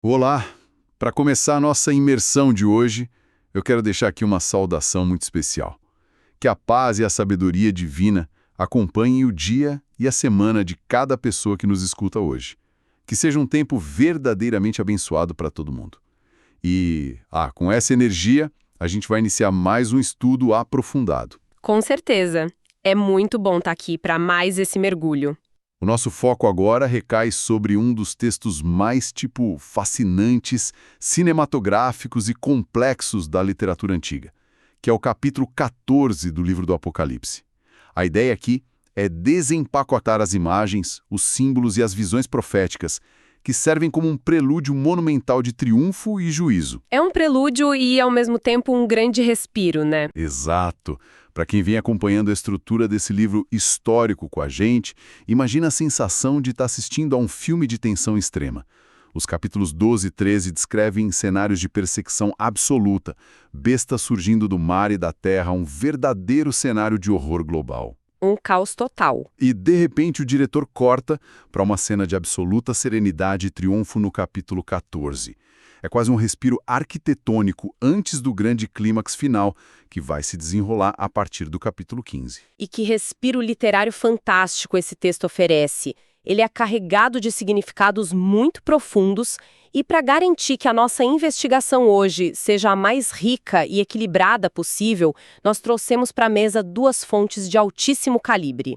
Olá! Para começar a nossa imersão de hoje, eu quero deixar aqui uma saudação muito especial. Que a paz e a sabedoria divina acompanhem o dia e a semana de cada pessoa que nos escuta hoje. Que seja um tempo verdadeiramente abençoado para todo mundo. Com essa energia, a gente vai iniciar mais um estudo aprofundado. Com certeza. É muito bom estar aqui para mais esse mergulho. O nosso foco agora recai sobre um dos textos mais, fascinantes, cinematográficos e complexos da literatura antiga, que é o capítulo 14 do livro do Apocalipse. A ideia aqui é desempacotar as imagens, os símbolos e as visões proféticas, que servem como um prelúdio monumental de triunfo e juízo. É um prelúdio e, ao mesmo tempo, um grande respiro, né? Exato. Para quem vem acompanhando a estrutura desse livro histórico com a gente, imagina a sensação de estar assistindo a um filme de tensão extrema. Os capítulos 12 e 13 descrevem cenários de perseguição absoluta, bestas surgindo do mar e da terra, um verdadeiro cenário de horror global. Um caos total. E, de repente, o diretor corta para uma cena de absoluta serenidade e triunfo no capítulo 14. É quase um respiro arquitetônico antes do grande clímax final, que vai se desenrolar a partir do capítulo 15. E que respiro literário fantástico esse texto oferece. Ele é carregado de significados muito profundos e, para garantir que a nossa investigação hoje seja a mais rica e equilibrada possível, nós trouxemos para a mesa duas fontes de altíssimo calibre.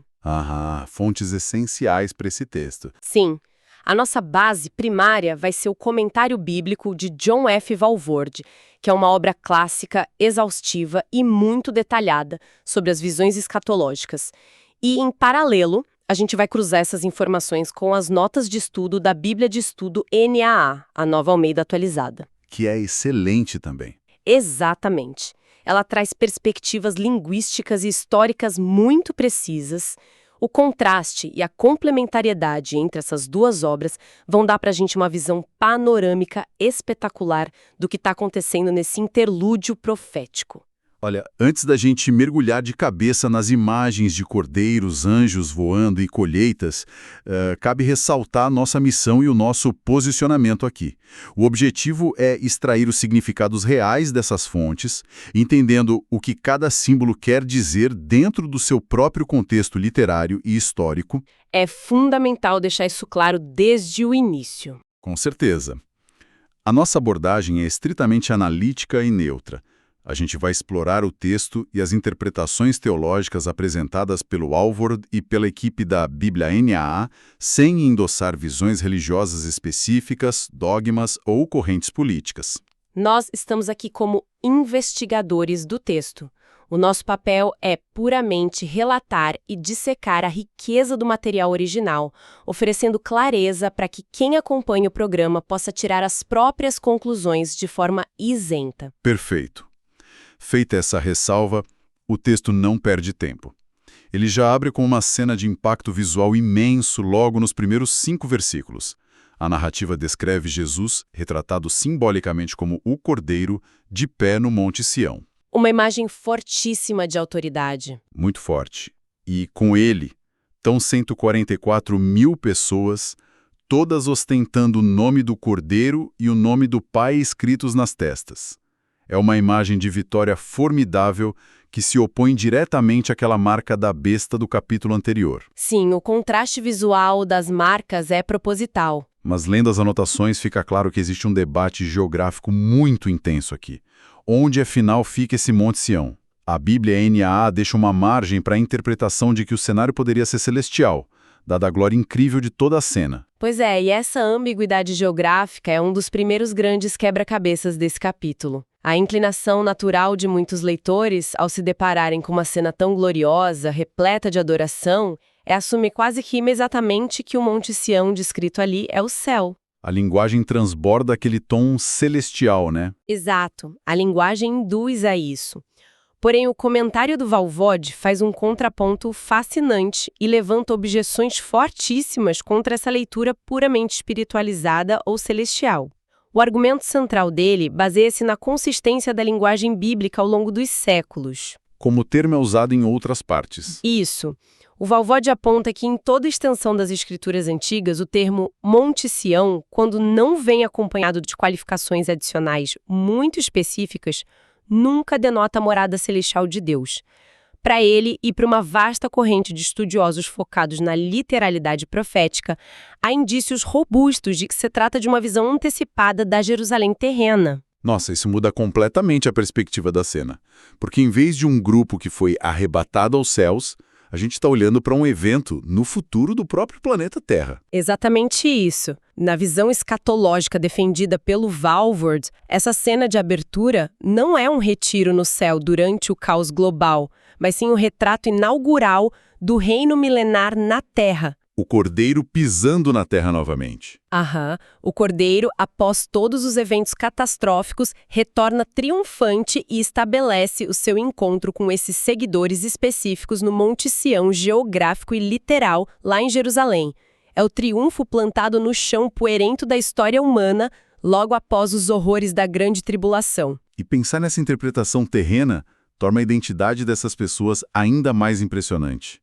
Fontes essenciais para esse texto. Sim. A nossa base primária vai ser o comentário bíblico de John F. Walvoord, que é uma obra clássica, exaustiva e muito detalhada sobre as visões escatológicas. E, em paralelo, a gente vai cruzar essas informações com as notas de estudo da Bíblia de Estudo NAA, a Nova Almeida Atualizada. Que é excelente também. Exatamente. Ela traz perspectivas linguísticas e históricas muito precisas. O contraste e a complementariedade entre essas duas obras vão dar para a gente uma visão panorâmica espetacular do que está acontecendo nesse interlúdio profético. Olha, antes da gente mergulhar de cabeça nas imagens de cordeiros, anjos voando e colheitas, cabe ressaltar a nossa missão e o nosso posicionamento aqui. O objetivo é extrair os significados reais dessas fontes, entendendo o que cada símbolo quer dizer dentro do seu próprio contexto literário e histórico. É fundamental deixar isso claro desde o início. Com certeza. A nossa abordagem é estritamente analítica e neutra. A gente vai explorar o texto e as interpretações teológicas apresentadas pelo Walvoord e pela equipe da Bíblia NAA, sem endossar visões religiosas específicas, dogmas ou correntes políticas. Nós estamos aqui como investigadores do texto. O nosso papel é puramente relatar e dissecar a riqueza do material original, oferecendo clareza para que quem acompanha o programa possa tirar as próprias conclusões de forma isenta. Perfeito. Feita essa ressalva, o texto não perde tempo. Ele já abre com uma cena de impacto visual imenso logo nos primeiros 5 versículos. A narrativa descreve Jesus, retratado simbolicamente como o Cordeiro, de pé no Monte Sião. Uma imagem fortíssima de autoridade. Muito forte. E com ele, estão 144 mil pessoas, todas ostentando o nome do Cordeiro e o nome do Pai escritos nas testas. É uma imagem de vitória formidável que se opõe diretamente àquela marca da besta do capítulo anterior. Sim, o contraste visual das marcas é proposital. Mas lendo as anotações fica claro que existe um debate geográfico muito intenso aqui. Onde afinal fica esse Monte Sião? A Bíblia NAA deixa uma margem para a interpretação de que o cenário poderia ser celestial, dada a glória incrível de toda a cena. Pois é, e essa ambiguidade geográfica é um dos primeiros grandes quebra-cabeças desse capítulo. A inclinação natural de muitos leitores, ao se depararem com uma cena tão gloriosa, repleta de adoração, é assumir quase que imediatamente que o Monte Sião descrito ali é o céu. A linguagem transborda aquele tom celestial, né? Exato, a linguagem induz a isso. Porém, o comentário do Walvoord faz um contraponto fascinante e levanta objeções fortíssimas contra essa leitura puramente espiritualizada ou celestial. O argumento central dele baseia-se na consistência da linguagem bíblica ao longo dos séculos. Como o termo é usado em outras partes. Isso. O Valvorde aponta que em toda a extensão das escrituras antigas, o termo Monte Sião, quando não vem acompanhado de qualificações adicionais muito específicas, nunca denota a morada celestial de Deus. Para ele e para uma vasta corrente de estudiosos focados na literalidade profética, há indícios robustos de que se trata de uma visão antecipada da Jerusalém terrena. Nossa, isso muda completamente a perspectiva da cena. Porque em vez de um grupo que foi arrebatado aos céus, a gente está olhando para um evento no futuro do próprio planeta Terra. Exatamente isso. Na visão escatológica defendida pelo Valvorde, essa cena de abertura não é um retiro no céu durante o caos global, mas sim um retrato inaugural do reino milenar na Terra. O Cordeiro pisando na Terra novamente. O Cordeiro, após todos os eventos catastróficos, retorna triunfante e estabelece o seu encontro com esses seguidores específicos no Monte Sião geográfico e literal, lá em Jerusalém. É o triunfo plantado no chão poeirento da história humana, logo após os horrores da Grande Tribulação. E pensar nessa interpretação terrena torna a identidade dessas pessoas ainda mais impressionante.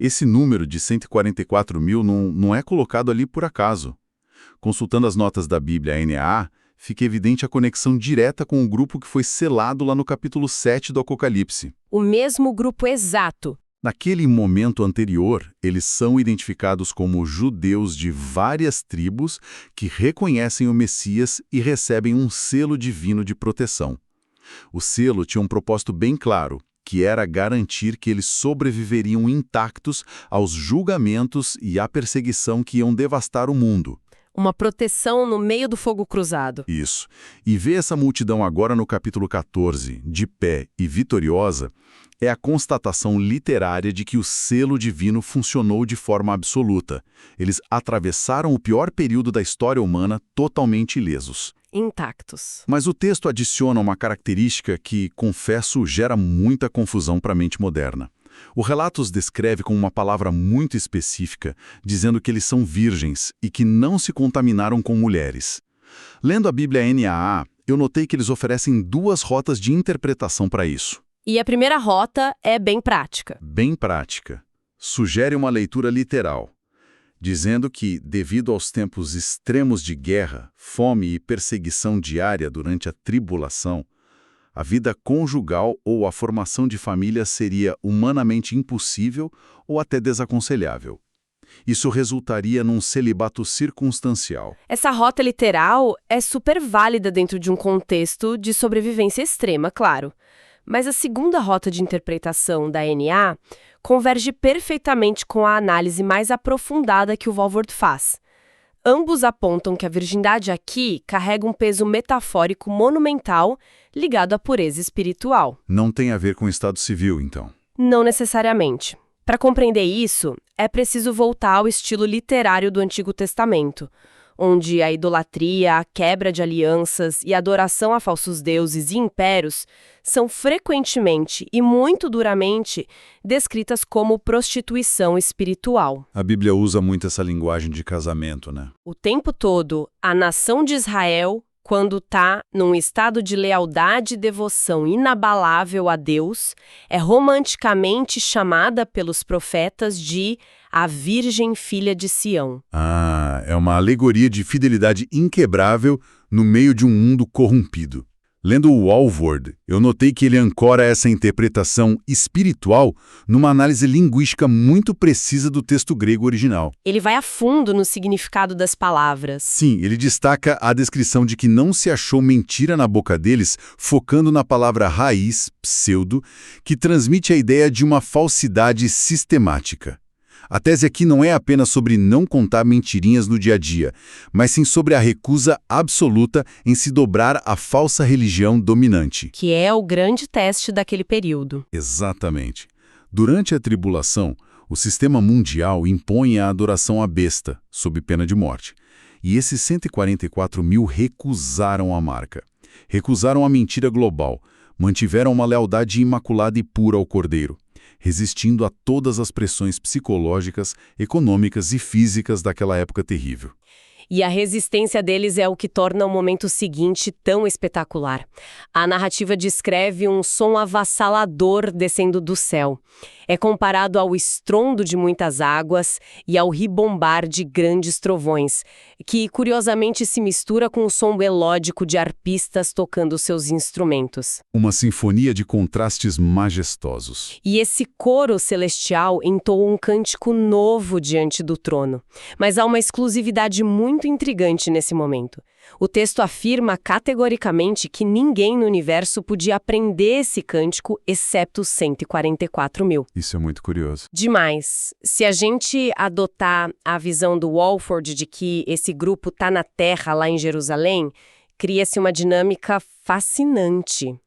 Esse número de 144 mil não é colocado ali por acaso. Consultando as notas da Bíblia NAA, fica evidente a conexão direta com o grupo que foi selado lá no capítulo 7 do Apocalipse. O mesmo grupo exato. Naquele momento anterior, eles são identificados como judeus de várias tribos que reconhecem o Messias e recebem um selo divino de proteção. O selo tinha um propósito bem claro, que era garantir que eles sobreviveriam intactos aos julgamentos e à perseguição que iam devastar o mundo. Uma proteção no meio do fogo cruzado. Isso. E ver essa multidão agora no capítulo 14, de pé e vitoriosa, é a constatação literária de que o selo divino funcionou de forma absoluta. Eles atravessaram o pior período da história humana totalmente ilesos. Intactos. Mas o texto adiciona uma característica que, confesso, gera muita confusão para a mente moderna. O relato os descreve com uma palavra muito específica, dizendo que eles são virgens e que não se contaminaram com mulheres. Lendo a Bíblia NAA, eu notei que eles oferecem duas rotas de interpretação para isso. E a primeira rota é bem prática. Bem prática. Sugere uma leitura literal, dizendo que, devido aos tempos extremos de guerra, fome e perseguição diária durante a tribulação, a vida conjugal ou a formação de família seria humanamente impossível ou até desaconselhável. Isso resultaria num celibato circunstancial. Essa rota literal é super válida dentro de um contexto de sobrevivência extrema, claro. Mas a segunda rota de interpretação da NA converge perfeitamente com a análise mais aprofundada que o Valvorde faz. Ambos apontam que a virgindade aqui carrega um peso metafórico monumental ligado à pureza espiritual. Não tem a ver com o estado civil, então? Não necessariamente. Para compreender isso, é preciso voltar ao estilo literário do Antigo Testamento, onde a idolatria, a quebra de alianças e a adoração a falsos deuses e impérios são frequentemente e muito duramente descritas como prostituição espiritual. A Bíblia usa muito essa linguagem de casamento, né? O tempo todo, a nação de Israel, quando está num estado de lealdade e devoção inabalável a Deus, é romanticamente chamada pelos profetas de a Virgem Filha de Sião. Ah, é uma alegoria de fidelidade inquebrável no meio de um mundo corrompido. Lendo o Walvoord, eu notei que ele ancora essa interpretação espiritual numa análise linguística muito precisa do texto grego original. Ele vai a fundo no significado das palavras. Sim, ele destaca a descrição de que não se achou mentira na boca deles, focando na palavra raiz, pseudo, que transmite a ideia de uma falsidade sistemática. A tese aqui não é apenas sobre não contar mentirinhas no dia a dia, mas sim sobre a recusa absoluta em se dobrar à falsa religião dominante. Que é o grande teste daquele período. Exatamente. Durante a tribulação, o sistema mundial impõe a adoração à besta, sob pena de morte. E esses 144 mil recusaram a marca. Recusaram a mentira global, mantiveram uma lealdade imaculada e pura ao Cordeiro, resistindo a todas as pressões psicológicas, econômicas e físicas daquela época terrível. E a resistência deles é o que torna o momento seguinte tão espetacular. A narrativa descreve um som avassalador descendo do céu. É comparado ao estrondo de muitas águas e ao ribombar de grandes trovões, que curiosamente se mistura com o som melódico de arpistas tocando seus instrumentos. Uma sinfonia de contrastes majestosos. E esse coro celestial entoa um cântico novo diante do trono. Mas há uma exclusividade muito intrigante nesse momento. O texto afirma categoricamente que ninguém no universo podia aprender esse cântico exceto os 144 mil. Isso é muito curioso. Demais. Se a gente adotar a visão do Walford de que esse grupo está na Terra, lá em Jerusalém, cria-se uma dinâmica fascinante.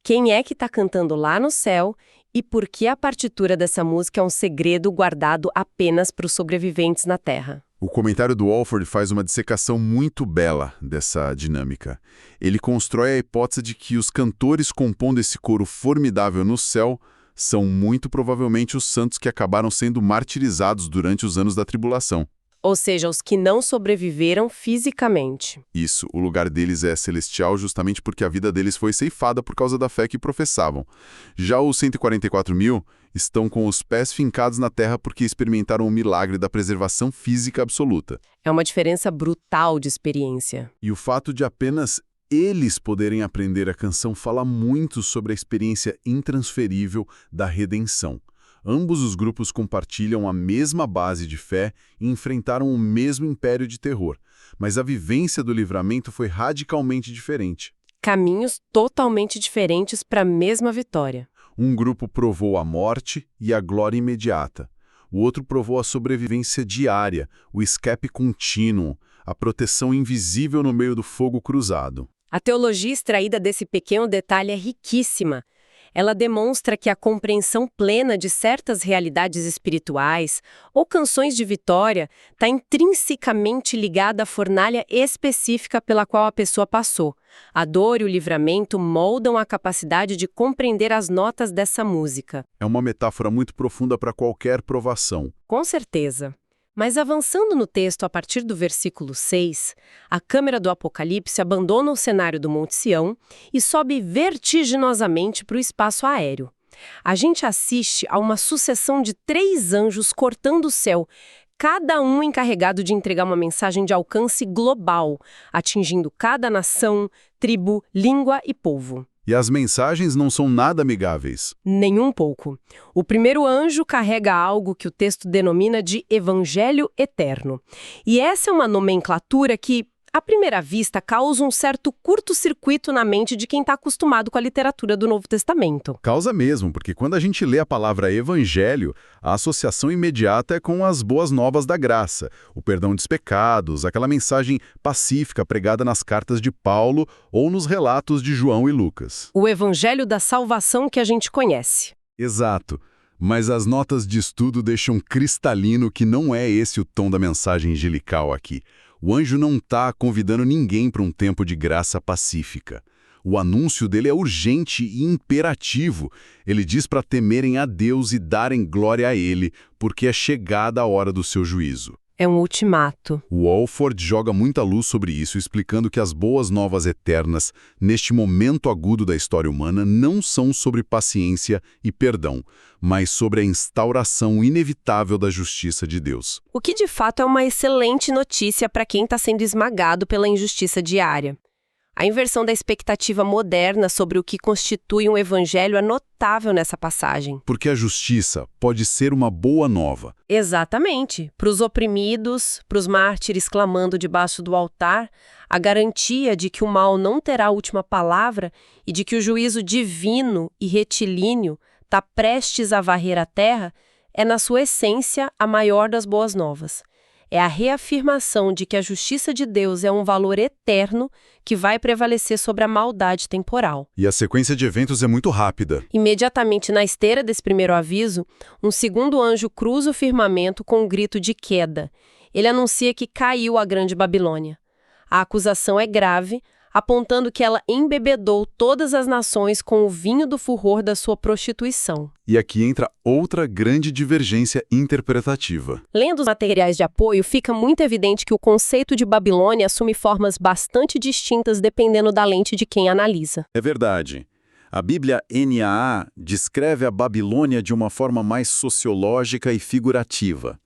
Quem é que está cantando lá no céu e por que a partitura dessa música é um segredo guardado apenas para os sobreviventes na Terra? O comentário do Walford faz uma dissecação muito bela dessa dinâmica. Ele constrói a hipótese de que os cantores compondo esse coro formidável no céu são muito provavelmente os santos que acabaram sendo martirizados durante os anos da tribulação. Ou seja, os que não sobreviveram fisicamente. Isso, o lugar deles é celestial justamente porque a vida deles foi ceifada por causa da fé que professavam. Já os 144 mil estão com os pés fincados na terra porque experimentaram o milagre da preservação física absoluta. É uma diferença brutal de experiência. E o fato de apenas eles poderem aprender a canção fala muito sobre a experiência intransferível da redenção. Ambos os grupos compartilham a mesma base de fé e enfrentaram o mesmo império de terror, mas a vivência do livramento foi radicalmente diferente. Caminhos totalmente diferentes para a mesma vitória. Um grupo provou a morte e a glória imediata. O outro provou a sobrevivência diária, o escape contínuo, a proteção invisível no meio do fogo cruzado. A teologia extraída desse pequeno detalhe é riquíssima. Ela demonstra que a compreensão plena de certas realidades espirituais ou canções de vitória está intrinsecamente ligada à fornalha específica pela qual a pessoa passou. A dor e o livramento moldam a capacidade de compreender as notas dessa música. É uma metáfora muito profunda para qualquer provação. Com certeza. Mas avançando no texto a partir do versículo 6, a câmera do Apocalipse abandona o cenário do Monte Sião e sobe vertiginosamente para o espaço aéreo. A gente assiste a uma sucessão de 3 anjos cortando o céu, cada um encarregado de entregar uma mensagem de alcance global, atingindo cada nação, tribo, língua e povo. E as mensagens não são nada amigáveis. Nem um pouco. O primeiro anjo carrega algo que o texto denomina de Evangelho Eterno. E essa é uma nomenclatura que, à primeira vista, causa um certo curto-circuito na mente de quem está acostumado com a literatura do Novo Testamento. Causa mesmo, porque quando a gente lê a palavra evangelho, a associação imediata é com as boas novas da graça, o perdão dos pecados, aquela mensagem pacífica pregada nas cartas de Paulo ou nos relatos de João e Lucas. O evangelho da salvação que a gente conhece. Exato. Mas as notas de estudo deixam cristalino que não é esse o tom da mensagem angelical aqui. O anjo não está convidando ninguém para um tempo de graça pacífica. O anúncio dele é urgente e imperativo. Ele diz para temerem a Deus e darem glória a Ele, porque é chegada a hora do seu juízo. É um ultimato. O Walford joga muita luz sobre isso, explicando que as boas novas eternas, neste momento agudo da história humana, não são sobre paciência e perdão, mas sobre a instauração inevitável da justiça de Deus. O que de fato é uma excelente notícia para quem está sendo esmagado pela injustiça diária. A inversão da expectativa moderna sobre o que constitui um evangelho é notável nessa passagem. Porque a justiça pode ser uma boa nova. Exatamente. Para os oprimidos, para os mártires clamando debaixo do altar, a garantia de que o mal não terá a última palavra e de que o juízo divino e retilíneo está prestes a varrer a terra é, na sua essência, a maior das boas novas. É a reafirmação de que a justiça de Deus é um valor eterno que vai prevalecer sobre a maldade temporal. E a sequência de eventos é muito rápida. Imediatamente na esteira desse primeiro aviso, um segundo anjo cruza o firmamento com um grito de queda. Ele anuncia que caiu a grande Babilônia. A acusação é grave, apontando que ela embebedou todas as nações com o vinho do furor da sua prostituição. E aqui entra outra grande divergência interpretativa. Lendo os materiais de apoio, fica muito evidente que o conceito de Babilônia assume formas bastante distintas dependendo da lente de quem analisa. É verdade. A Bíblia NAA descreve a Babilônia de uma forma mais sociológica e figurativa.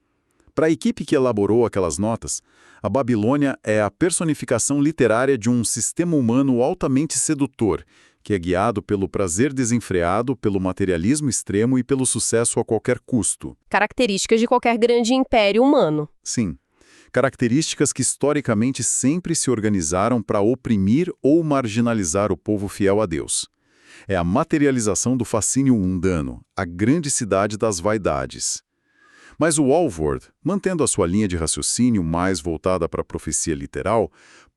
Para a equipe que elaborou aquelas notas, a Babilônia é a personificação literária de um sistema humano altamente sedutor, que é guiado pelo prazer desenfreado, pelo materialismo extremo e pelo sucesso a qualquer custo. Características de qualquer grande império humano. Sim, características que historicamente sempre se organizaram para oprimir ou marginalizar o povo fiel a Deus. É a materialização do fascínio mundano, a grande cidade das vaidades. Mas o Walvoord, mantendo a sua linha de raciocínio mais voltada para a profecia literal,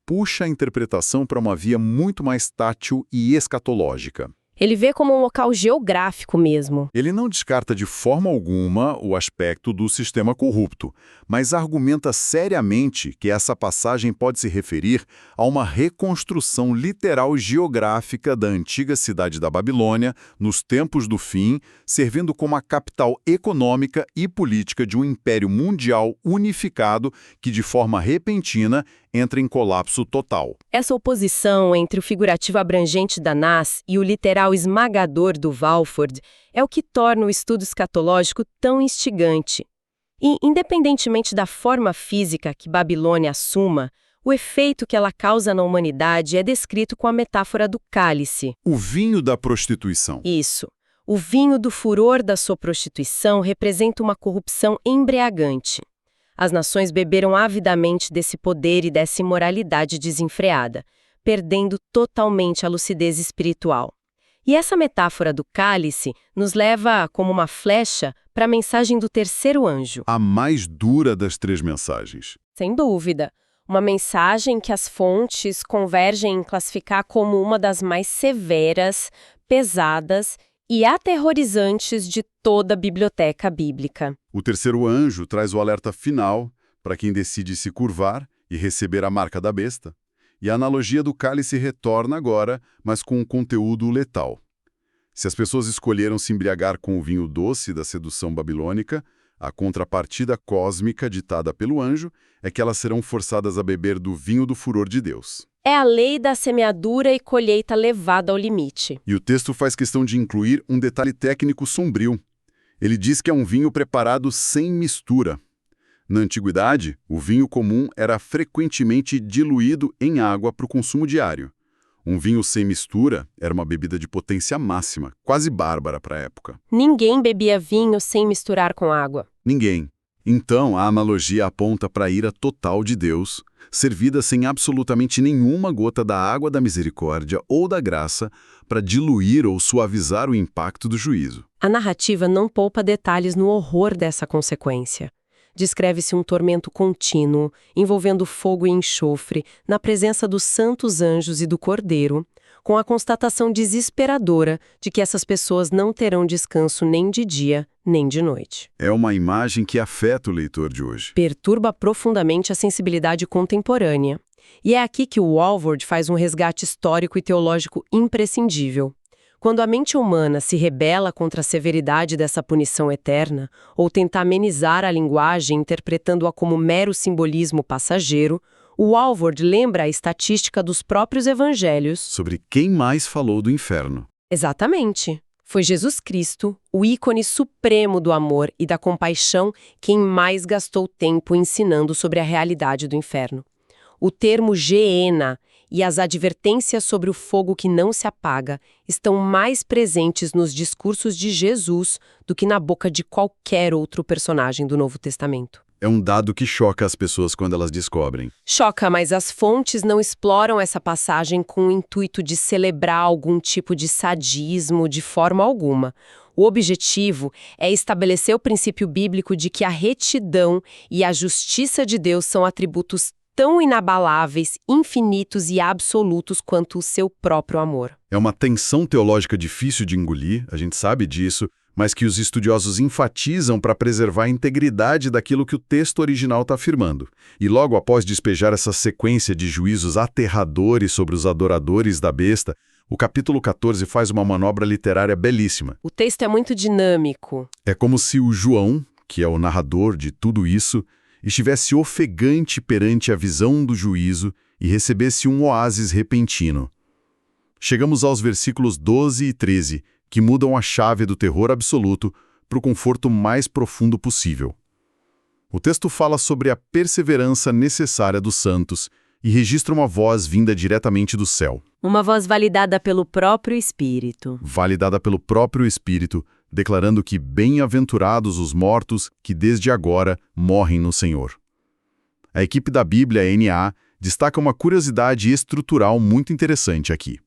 puxa a interpretação para uma via muito mais tátil e escatológica. Ele vê como um local geográfico mesmo. Ele não descarta de forma alguma o aspecto do sistema corrupto, mas argumenta seriamente que essa passagem pode se referir a uma reconstrução literal geográfica da antiga cidade da Babilônia, nos tempos do fim, servindo como a capital econômica e política de um império mundial unificado que, de forma repentina, entra em colapso total. Essa oposição entre o figurativo abrangente da Nas e o literal esmagador do Walvoord é o que torna o estudo escatológico tão instigante. E, independentemente da forma física que Babilônia assuma, o efeito que ela causa na humanidade é descrito com a metáfora do cálice. O vinho da prostituição. Isso. O vinho do furor da sua prostituição representa uma corrupção embriagante. As nações beberam avidamente desse poder e dessa imoralidade desenfreada, perdendo totalmente a lucidez espiritual. E essa metáfora do cálice nos leva, como uma flecha, para a mensagem do terceiro anjo. A mais dura das três mensagens. Sem dúvida. Uma mensagem que as fontes convergem em classificar como uma das mais severas, pesadas e aterrorizantes de toda a biblioteca bíblica. O terceiro anjo traz o alerta final para quem decide se curvar e receber a marca da besta. E a analogia do cálice retorna agora, mas com um conteúdo letal. Se as pessoas escolheram se embriagar com o vinho doce da sedução babilônica, a contrapartida cósmica ditada pelo anjo é que elas serão forçadas a beber do vinho do furor de Deus. É a lei da semeadura e colheita levada ao limite. E o texto faz questão de incluir um detalhe técnico sombrio. Ele diz que é um vinho preparado sem mistura. Na antiguidade, o vinho comum era frequentemente diluído em água para o consumo diário. Um vinho sem mistura era uma bebida de potência máxima, quase bárbara para a época. Ninguém bebia vinho sem misturar com água. Ninguém. Então, a analogia aponta para a ira total de Deus, servida sem absolutamente nenhuma gota da água da misericórdia ou da graça para diluir ou suavizar o impacto do juízo. A narrativa não poupa detalhes no horror dessa consequência. Descreve-se um tormento contínuo, envolvendo fogo e enxofre, na presença dos santos anjos e do Cordeiro, com a constatação desesperadora de que essas pessoas não terão descanso nem de dia, nem de noite. É uma imagem que afeta o leitor de hoje. Perturba profundamente a sensibilidade contemporânea. E é aqui que o Walvoord faz um resgate histórico e teológico imprescindível. Quando a mente humana se rebela contra a severidade dessa punição eterna, ou tenta amenizar a linguagem interpretando-a como mero simbolismo passageiro, o Walvoord lembra a estatística dos próprios evangelhos sobre quem mais falou do inferno. Exatamente. Foi Jesus Cristo, o ícone supremo do amor e da compaixão, quem mais gastou tempo ensinando sobre a realidade do inferno. O termo Geena e as advertências sobre o fogo que não se apaga estão mais presentes nos discursos de Jesus do que na boca de qualquer outro personagem do Novo Testamento. É um dado que choca as pessoas quando elas descobrem. Choca, mas as fontes não exploram essa passagem com o intuito de celebrar algum tipo de sadismo de forma alguma. O objetivo é estabelecer o princípio bíblico de que a retidão e a justiça de Deus são atributos tão inabaláveis, infinitos e absolutos quanto o seu próprio amor. É uma tensão teológica difícil de engolir, a gente sabe disso, mas que os estudiosos enfatizam para preservar a integridade daquilo que o texto original está afirmando. E logo após despejar essa sequência de juízos aterradores sobre os adoradores da besta, o capítulo 14 faz uma manobra literária belíssima. O texto é muito dinâmico. É como se o João, que é o narrador de tudo isso, estivesse ofegante perante a visão do juízo e recebesse um oásis repentino. Chegamos aos versículos 12 e 13, que mudam a chave do terror absoluto para o conforto mais profundo possível. O texto fala sobre a perseverança necessária dos santos e registra uma voz vinda diretamente do céu. Uma voz validada pelo próprio Espírito. Validada pelo próprio Espírito, declarando que bem-aventurados os mortos que desde agora morrem no Senhor. A equipe da Bíblia, NA, destaca uma curiosidade estrutural muito interessante aqui.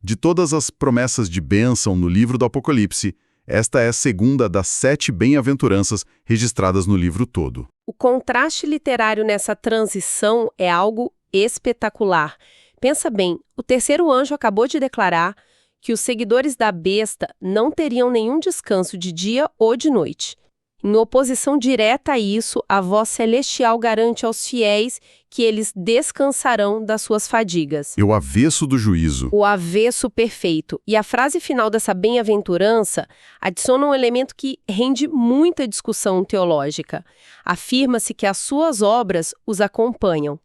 De todas as promessas de bênção no livro do Apocalipse, esta é a segunda das 7 bem-aventuranças registradas no livro todo. O contraste literário nessa transição é algo espetacular. Pensa bem, o terceiro anjo acabou de declarar que os seguidores da besta não teriam nenhum descanso de dia ou de noite. Em oposição direta a isso, a voz celestial garante aos fiéis que eles descansarão das suas fadigas. É o avesso do juízo. O avesso perfeito. E a frase final dessa bem-aventurança adiciona um elemento que rende muita discussão teológica. Afirma-se que as suas obras os acompanham.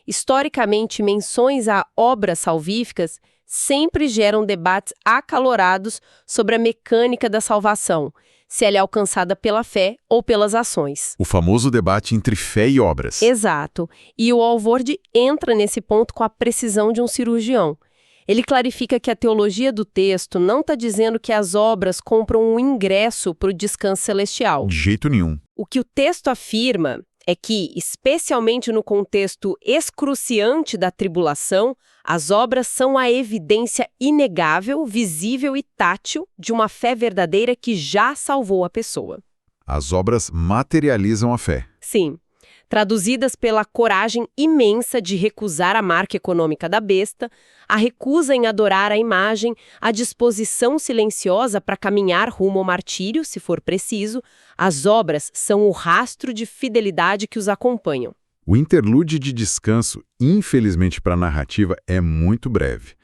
Historicamente, menções a obras salvíficas sempre geram debates acalorados sobre a mecânica da salvação, se ela é alcançada pela fé ou pelas ações. O famoso debate entre fé e obras. Exato. E o Walvoord entra nesse ponto com a precisão de um cirurgião. Ele clarifica que a teologia do texto não está dizendo que as obras compram um ingresso para o descanso celestial. De jeito nenhum. O que o texto afirma é que, especialmente no contexto excruciante da tribulação, as obras são a evidência inegável, visível e tátil de uma fé verdadeira que já salvou a pessoa. As obras materializam a fé. Sim. Traduzidas pela coragem imensa de recusar a marca econômica da besta, a recusa em adorar a imagem, a disposição silenciosa para caminhar rumo ao martírio, se for preciso, as obras são o rastro de fidelidade que os acompanham. O interlúdio de descanso, infelizmente para a narrativa, é muito breve.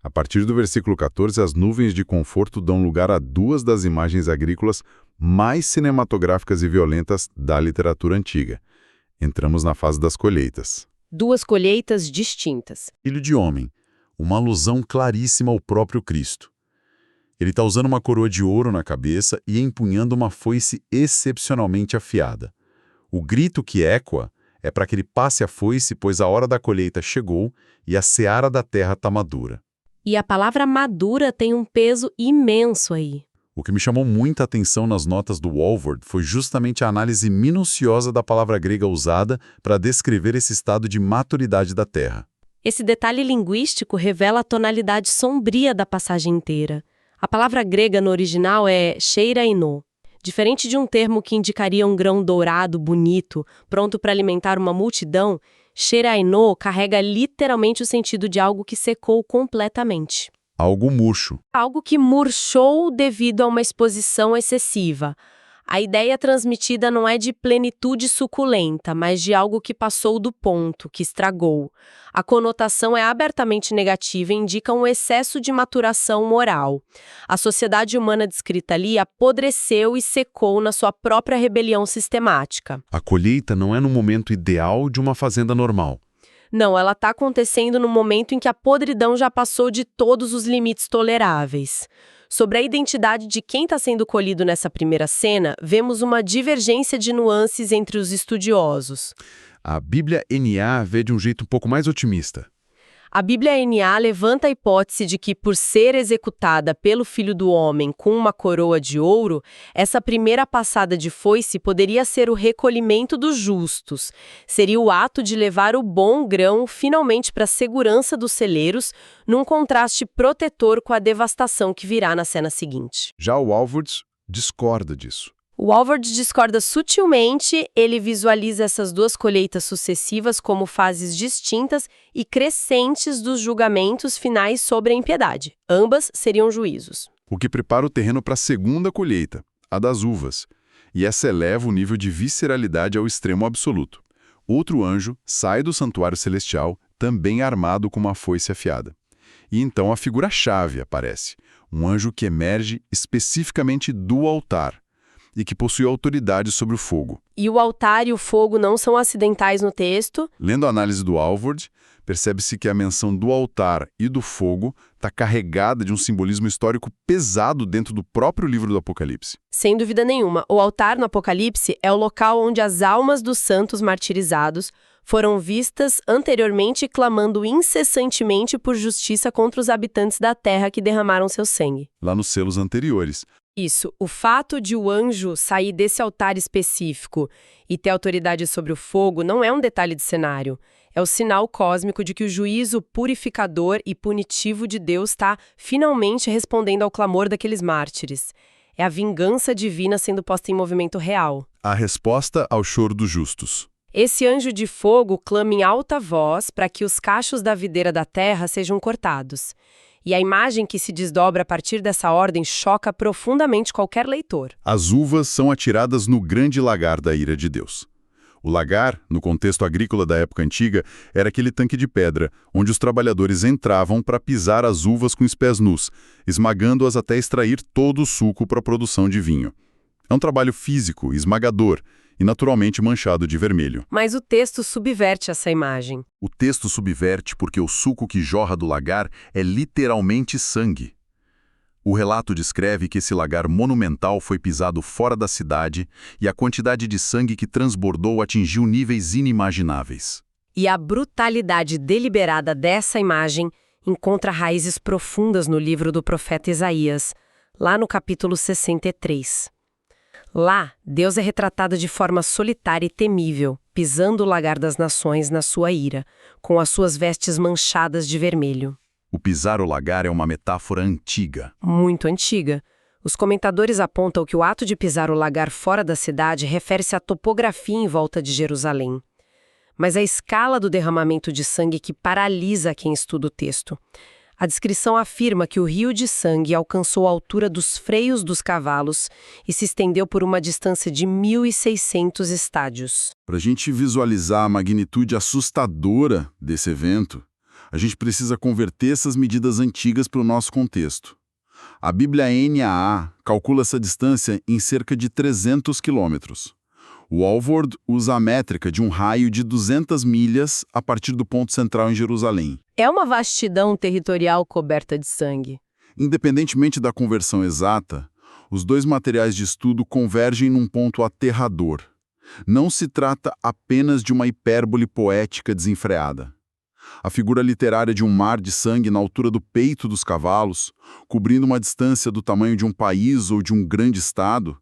A partir do versículo 14, as nuvens de conforto dão lugar a 2 das imagens agrícolas mais cinematográficas e violentas da literatura antiga. Entramos na fase das colheitas. 2 colheitas distintas. Filho de homem, uma alusão claríssima ao próprio Cristo. Ele está usando uma coroa de ouro na cabeça e empunhando uma foice excepcionalmente afiada. O grito que ecoa é para que ele passe a foice, pois a hora da colheita chegou e a seara da terra está madura. E a palavra madura tem um peso imenso aí. O que me chamou muita atenção nas notas do Walvoord foi justamente a análise minuciosa da palavra grega usada para descrever esse estado de maturidade da terra. Esse detalhe linguístico revela a tonalidade sombria da passagem inteira. A palavra grega no original é sheiraino. Diferente de um termo que indicaria um grão dourado, bonito, pronto para alimentar uma multidão, sheiraino carrega literalmente o sentido de algo que secou completamente. Algo murcho. Algo que murchou devido a uma exposição excessiva. A ideia transmitida não é de plenitude suculenta, mas de algo que passou do ponto, que estragou. A conotação é abertamente negativa e indica um excesso de maturação moral. A sociedade humana descrita ali apodreceu e secou na sua própria rebelião sistemática. A colheita não é no momento ideal de uma fazenda normal. Não, ela está acontecendo no momento em que a podridão já passou de todos os limites toleráveis. Sobre a identidade de quem está sendo colhido nessa primeira cena, vemos uma divergência de nuances entre os estudiosos. A Bíblia NA vê de um jeito um pouco mais otimista. A Bíblia NA levanta a hipótese de que, por ser executada pelo Filho do Homem com uma coroa de ouro, essa primeira passada de foice poderia ser o recolhimento dos justos. Seria o ato de levar o bom grão finalmente para a segurança dos celeiros, num contraste protetor com a devastação que virá na cena seguinte. Já o Walvoord discorda disso. O Walvoord discorda sutilmente, ele visualiza essas 2 colheitas sucessivas como fases distintas e crescentes dos julgamentos finais sobre a impiedade. Ambas seriam juízos. o que prepara o terreno para a segunda colheita, a das uvas, e essa eleva o nível de visceralidade ao extremo absoluto. Outro anjo sai do santuário celestial, também armado com uma foice afiada. E então a figura-chave aparece, um anjo que emerge especificamente do altar e que possui autoridade sobre o fogo. E o altar e o fogo não são acidentais no texto? Lendo a análise do Walvoord, percebe-se que a menção do altar e do fogo está carregada de um simbolismo histórico pesado dentro do próprio livro do Apocalipse. Sem dúvida nenhuma, o altar no Apocalipse é o local onde as almas dos santos martirizados foram vistas anteriormente clamando incessantemente por justiça contra os habitantes da terra que derramaram seu sangue. Lá nos selos anteriores. Isso, o fato de o anjo sair desse altar específico e ter autoridade sobre o fogo não é um detalhe de cenário. É o sinal cósmico de que o juízo purificador e punitivo de Deus está finalmente respondendo ao clamor daqueles mártires. É a vingança divina sendo posta em movimento real. A resposta ao choro dos justos. Esse anjo de fogo clama em alta voz para que os cachos da videira da terra sejam cortados. E a imagem que se desdobra a partir dessa ordem choca profundamente qualquer leitor. As uvas são atiradas no grande lagar da ira de Deus. O lagar, no contexto agrícola da época antiga, era aquele tanque de pedra, onde os trabalhadores entravam para pisar as uvas com os pés nus, esmagando-as até extrair todo o suco para a produção de vinho. É um trabalho físico, esmagador, e naturalmente manchado de vermelho. Mas o texto subverte essa imagem. O texto subverte porque o suco que jorra do lagar é literalmente sangue. O relato descreve que esse lagar monumental foi pisado fora da cidade e a quantidade de sangue que transbordou atingiu níveis inimagináveis. E a brutalidade deliberada dessa imagem encontra raízes profundas no livro do profeta Isaías, lá no capítulo 63. Lá, Deus é retratado de forma solitária e temível, pisando o lagar das nações na sua ira, com as suas vestes manchadas de vermelho. O pisar o lagar é uma metáfora antiga. Muito antiga. Os comentadores apontam que o ato de pisar o lagar fora da cidade refere-se à topografia em volta de Jerusalém. Mas a escala do derramamento de sangue que paralisa quem estuda o texto. A descrição afirma que o rio de sangue alcançou a altura dos freios dos cavalos e se estendeu por uma distância de 1.600 estádios. Para a gente visualizar a magnitude assustadora desse evento, a gente precisa converter essas medidas antigas para o nosso contexto. A Bíblia NAA calcula essa distância em cerca de 300 quilômetros. O Walvoord usa a métrica de um raio de 200 milhas a partir do ponto central em Jerusalém. É uma vastidão territorial coberta de sangue. Independentemente da conversão exata, os dois materiais de estudo convergem num ponto aterrador. Não se trata apenas de uma hipérbole poética desenfreada. A figura literária de um mar de sangue na altura do peito dos cavalos, cobrindo uma distância do tamanho de um país ou de um grande estado,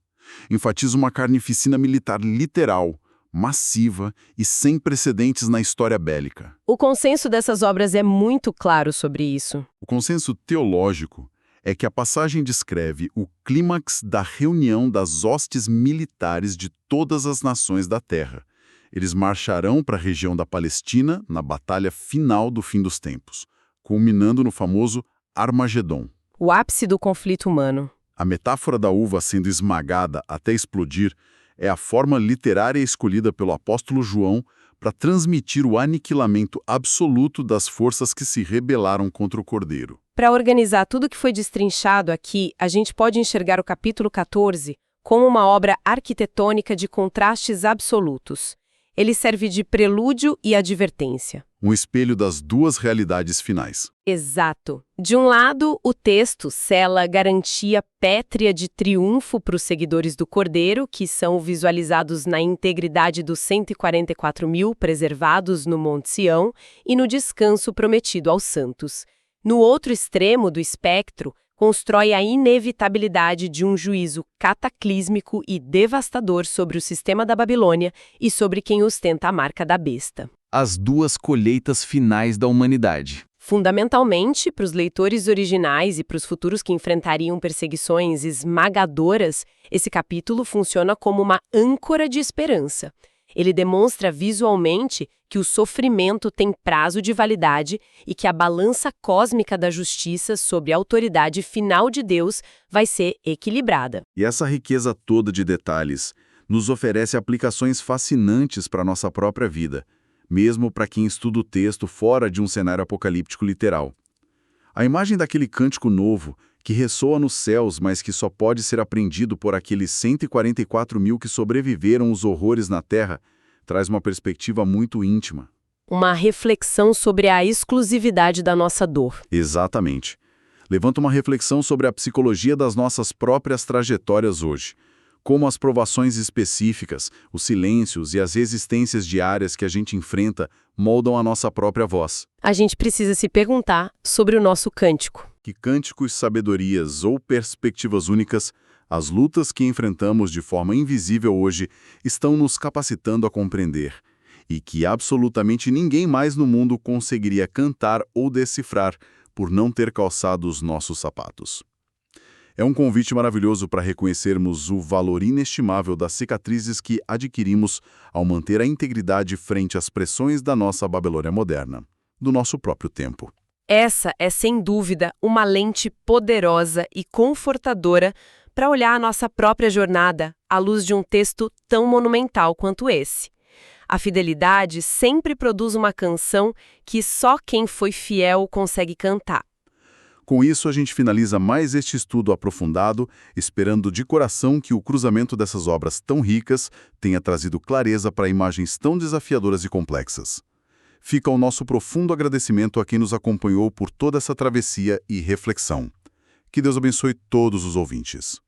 enfatiza uma carnificina militar literal, massiva e sem precedentes na história bélica. O consenso dessas obras é muito claro sobre isso. O consenso teológico é que a passagem descreve o clímax da reunião das hostes militares de todas as nações da Terra. Eles marcharão para a região da Palestina na batalha final do fim dos tempos, culminando no famoso Armagedon. O ápice do conflito humano. A metáfora da uva sendo esmagada até explodir é a forma literária escolhida pelo apóstolo João para transmitir o aniquilamento absoluto das forças que se rebelaram contra o Cordeiro. Para organizar tudo que foi destrinchado aqui, a gente pode enxergar o capítulo 14 como uma obra arquitetônica de contrastes absolutos. Ele serve de prelúdio e advertência. Um espelho das duas realidades finais. Exato. De um lado, o texto sela garantia pétrea de triunfo para os seguidores do Cordeiro, que são visualizados na integridade dos 144 mil preservados no Monte Sião e no descanso prometido aos santos. No outro extremo do espectro, constrói a inevitabilidade de um juízo cataclísmico e devastador sobre o sistema da Babilônia e sobre quem ostenta a marca da besta. As duas colheitas finais da humanidade. Fundamentalmente, para os leitores originais e para os futuros que enfrentariam perseguições esmagadoras, esse capítulo funciona como uma âncora de esperança. Ele demonstra visualmente que o sofrimento tem prazo de validade e que a balança cósmica da justiça sobre a autoridade final de Deus vai ser equilibrada. E essa riqueza toda de detalhes nos oferece aplicações fascinantes para a nossa própria vida, mesmo para quem estuda o texto fora de um cenário apocalíptico literal. A imagem daquele cântico novo, que ressoa nos céus, mas que só pode ser aprendido por aqueles 144 mil que sobreviveram aos horrores na Terra, traz uma perspectiva muito íntima. Uma reflexão sobre a exclusividade da nossa dor. Exatamente. Levanta uma reflexão sobre a psicologia das nossas próprias trajetórias hoje. Como as provações específicas, os silêncios e as resistências diárias que a gente enfrenta moldam a nossa própria voz. A gente precisa se perguntar sobre o nosso cântico. Que cânticos, sabedorias ou perspectivas únicas, as lutas que enfrentamos de forma invisível hoje estão nos capacitando a compreender, e que absolutamente ninguém mais no mundo conseguiria cantar ou decifrar por não ter calçado os nossos sapatos. É um convite maravilhoso para reconhecermos o valor inestimável das cicatrizes que adquirimos ao manter a integridade frente às pressões da nossa Babilônia moderna, do nosso próprio tempo. Essa é, sem dúvida, uma lente poderosa e confortadora para olhar a nossa própria jornada à luz de um texto tão monumental quanto esse. A fidelidade sempre produz uma canção que só quem foi fiel consegue cantar. Com isso, a gente finaliza mais este estudo aprofundado, esperando de coração que o cruzamento dessas obras tão ricas tenha trazido clareza para imagens tão desafiadoras e complexas. Fica o nosso profundo agradecimento a quem nos acompanhou por toda essa travessia e reflexão. Que Deus abençoe todos os ouvintes.